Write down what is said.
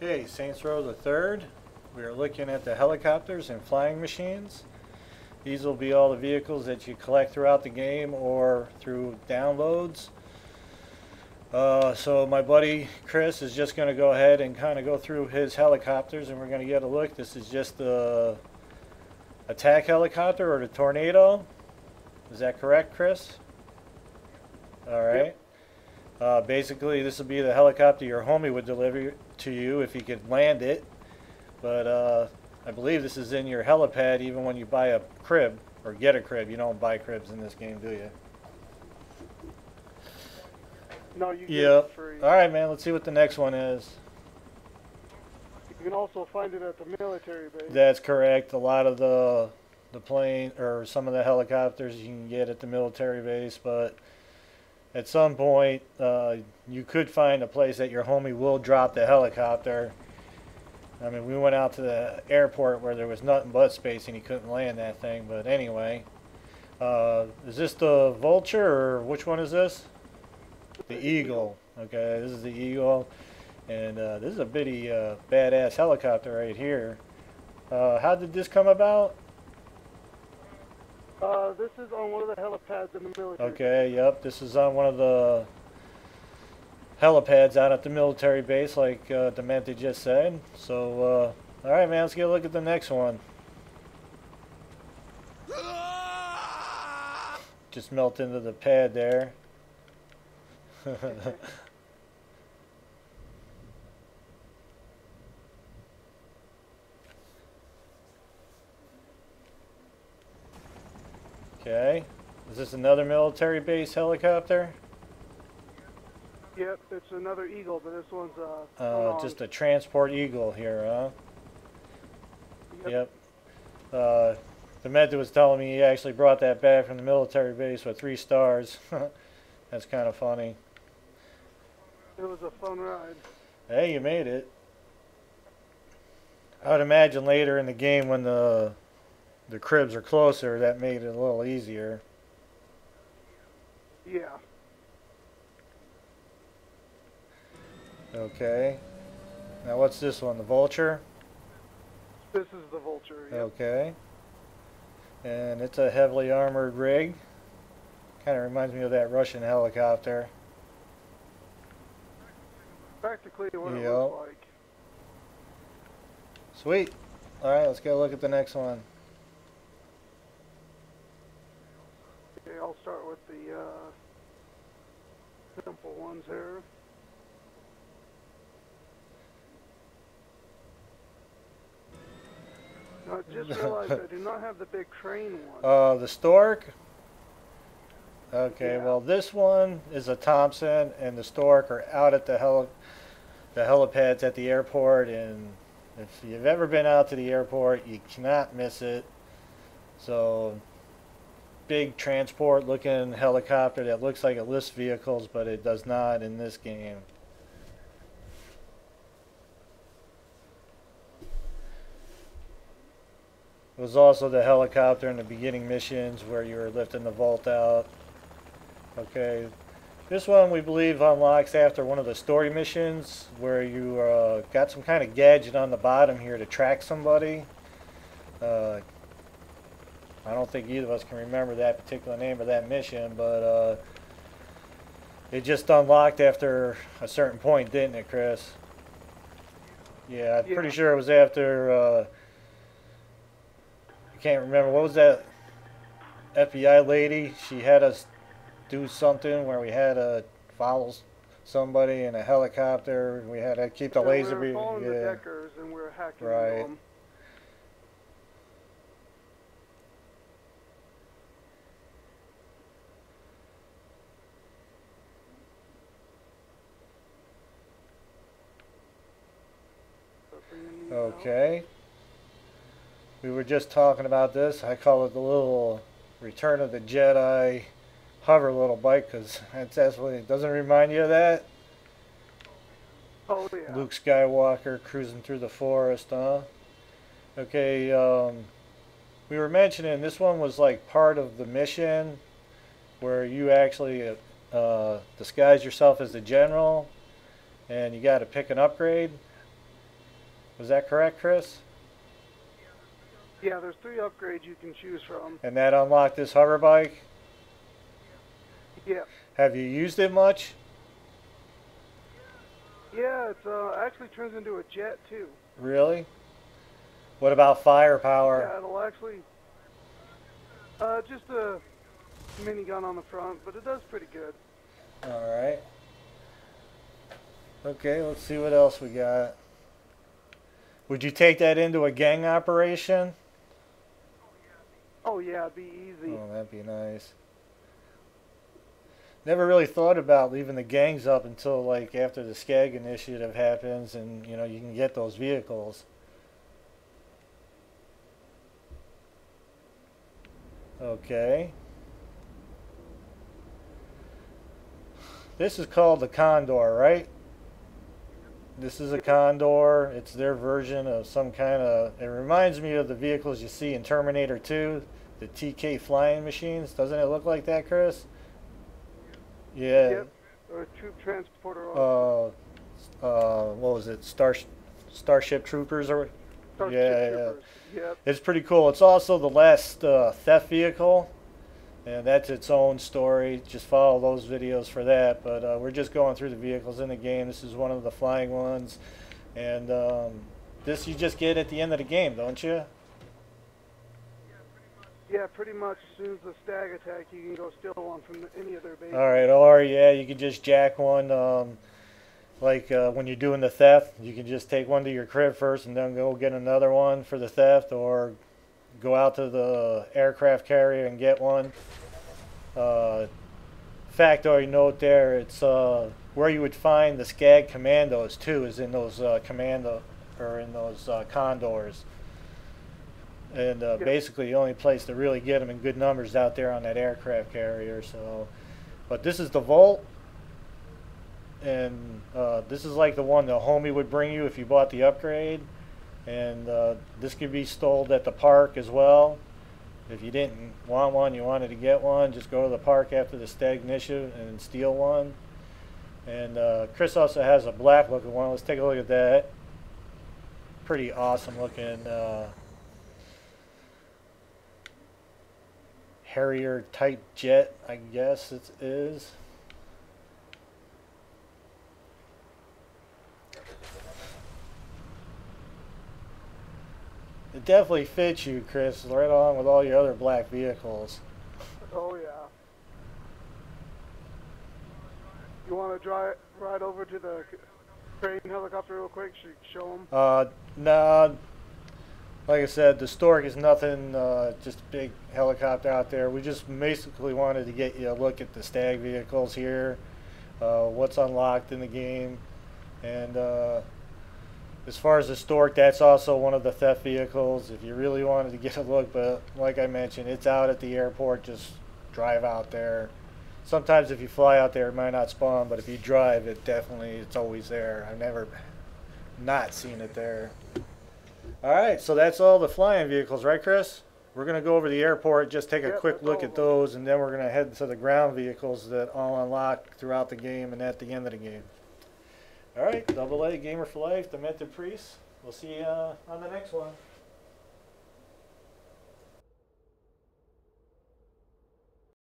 Okay, Saints Row the Third. We are looking at the helicopters and flying machines. These will be all the vehicles that you collect throughout the game or through downloads. So my buddy Chris is just going to go ahead and kind of go through his helicopters, and we're going to get a look. This is just the attack helicopter or the Tornado. Is that correct, Chris? All right. Basically, this will be the helicopter your homie would deliver to you if he could land it. But I believe this is in your helipad even when you buy a crib or get a crib. You don't buy cribs in this game, do you? No, you get it for free. All right, man. Let's see what the next one is. You can also find it at the military base. That's correct. A lot of the plane or some of the helicopters you can get at the military base, but at some point you could find a place that your homie will drop the helicopter. I mean, we went out to the airport where there was nothing but space and he couldn't land that thing. But anyway, is this the Vulture or which one is this? The Eagle. Okay, this is the Eagle, and this is a bitty badass helicopter right here. How did this come about? This is on one of the helipads in the military. Okay, yep, this is on one of the helipads out at the military base, like Demented just said. So, all right, man, let's get a look at the next one. Just melt into the pad there. Okay, is this another military base helicopter? Yep, it's another Eagle, but this one's just a transport Eagle here, huh? Yep. The Med was telling me he actually brought that back from the military base with 3 stars. That's kind of funny. It was a fun ride. Hey, you made it. I would imagine later in the game when the cribs are closer, that made it a little easier. Yeah. Okay. Now what's this one? The Vulture? This is the Vulture. Yep. Okay. And it's a heavily armored rig. Kind of reminds me of that Russian helicopter. Practically what it looks like. Sweet. Alright, let's go look at the next one. Okay, I'll start with the simple ones here. No, I just realized I do not have the big crane one. The Stork? Okay, Yeah. well this one is a Thompson, and the Stork are out at the helipads at the airport, and if you've ever been out to the airport, you cannot miss it. So, big transport looking helicopter that looks like it lifts vehicles, but it does not in this game. It was also the helicopter in the beginning missions where you were lifting the vault out. Okay, this one we believe unlocks after one of the story missions where you got some kind of gadget on the bottom here to track somebody. I don't think either of us can remember that particular name of that mission, but it just unlocked after a certain point, didn't it, Chris? Yeah, I'm pretty sure it was after... I can't remember, what was that FBI lady? She had us do something where we had to follow somebody in a helicopter. We had to keep the laser beam. We were following the Deckers and we were hacking right. into them. Okay. We were just talking about this. I call it the little Return of the Jedi hover little bike because that's what it doesn't remind you of that. Oh yeah. Luke Skywalker cruising through the forest, huh? Okay. We were mentioning this one was like part of the mission where you actually disguise yourself as the general, and you got to pick an upgrade. Was that correct, Chris? Yeah, there's 3 upgrades you can choose from. And that unlocked this hover bike? Yeah. Have you used it much? Yeah, it's actually turns into a jet too. Really? What about firepower? Yeah, it'll actually just a minigun on the front, but it does pretty good. Alright. Okay, let's see what else we got. Would you take that into a gang operation? Oh yeah, it'd be easy. Oh, that'd be nice. Never really thought about leaving the gangs up until like after the SCAG initiative happens and you know you can get those vehicles. Okay. This is called the Condor, right? This is a Condor. It's their version of some kind of... It reminds me of the vehicles you see in Terminator 2, the TK flying machines. Doesn't it look like that, Chris? Yeah. Yep. Or a troop transporter. What was it? Starship Troopers or... Starship yeah, Troopers. Yep. It's pretty cool. It's also the last theft vehicle. And that's its own story. Just follow those videos for that. But we're just going through the vehicles in the game. This is one of the flying ones. And this you just get at the end of the game, don't you? Yeah, pretty much. As soon as the stag attack, you can go steal one from any of their bases. Alright, or yeah, you can just jack one. Like when you're doing the theft, you can just take one to your crib first and then go get another one for the theft. Or go out to the aircraft carrier and get one. Factoid note there, it's where you would find the SCAG commandos too, is in those Condors. And basically the only place to really get them in good numbers out there on that aircraft carrier. So, but this is the Volt, and this is like the one the homie would bring you if you bought the upgrade. And this could be stole at the park as well. If you didn't want one, you wanted to get one, just go to the park after the stag initiative and steal one. And Chris also has a black looking one. Let's take a look at that. Pretty awesome looking Harrier type jet, I guess it is. It definitely fits you, Chris, right along with all your other black vehicles. Oh yeah. You want to ride over to the crane helicopter real quick? Show them. Nah. Like I said, the Stork is nothing. Just a big helicopter out there. We just basically wanted to get you a look at the stag vehicles here, what's unlocked in the game, and. As far as the Stork, that's also one of the theft vehicles if you really wanted to get a look, but like I mentioned, it's out at the airport. Just drive out there. Sometimes if you fly out there, it might not spawn, but if you drive, it's always there. I've never not seen it there. Alright, so that's all the flying vehicles, right, Chris? We're going to go over the airport, just take a quick look at those, and then we're going to head to the ground vehicles that all unlock throughout the game and at the end of the game. Alright, AA Gamer for Life, Demented Priest. We'll see you on the next one.